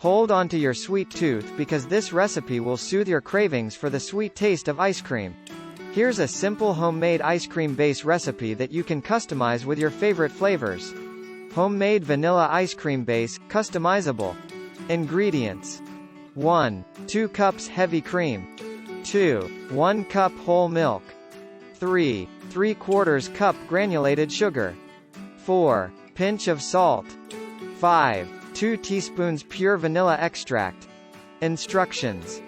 Hold onto your sweet tooth because this recipe will soothe your cravings for the sweet taste of ice cream. Here's a simple homemade ice cream base recipe that you can customize with your favorite flavors. Homemade vanilla ice cream base, customizable. Ingredients: 1. 2 cups heavy cream. 2. 1 cup whole milk. 3. 3/4 cup granulated sugar. 4. Pinch of salt. 5. 2 teaspoons pure vanilla extract. Instructions.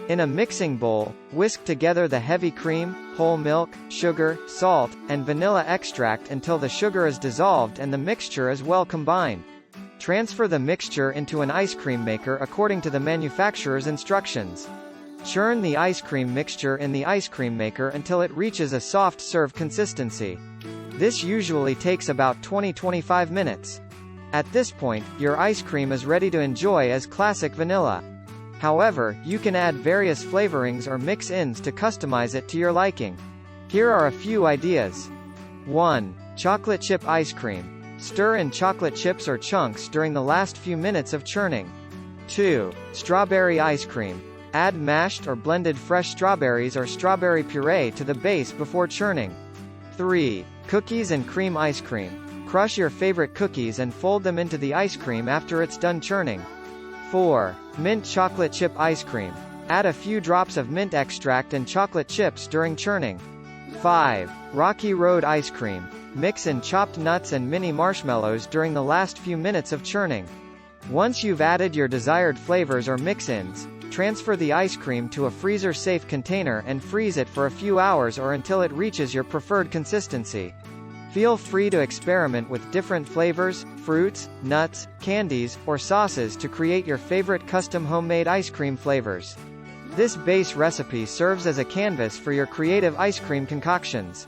In a mixing bowl, whisk together the heavy cream, whole milk, sugar, salt, and vanilla extract until the sugar is dissolved and the mixture is well combined. Transfer the mixture into an ice cream maker according to the manufacturer's instructions. Churn the ice cream mixture in the ice cream maker until it reaches a soft serve consistency. This usually takes about 20–25 minutes. At this point, your ice cream is ready to enjoy as classic vanilla. However, you can add various flavorings or mix-ins to customize it to your liking. Here are a few ideas. 1. Chocolate chip ice cream. Stir in chocolate chips or chunks during the last few minutes of churning. 2. Strawberry ice cream. Add mashed or blended fresh strawberries or strawberry puree to the base before churning. 3. Cookies and cream ice cream. Crush your favorite cookies and fold them into the ice cream after it's done churning. 4. Mint chocolate chip ice cream. Add a few drops of mint extract and chocolate chips during churning. 5. Rocky Road ice cream. Mix in chopped nuts and mini marshmallows during the last few minutes of churning. Once you've added your desired flavors or mix-ins, transfer the ice cream to a freezer-safe container and freeze it for a few hours or until it reaches your preferred consistency. Feel free to experiment with different flavors, fruits, nuts, candies, or sauces to create your favorite custom homemade ice cream flavors. This base recipe serves as a canvas for your creative ice cream concoctions.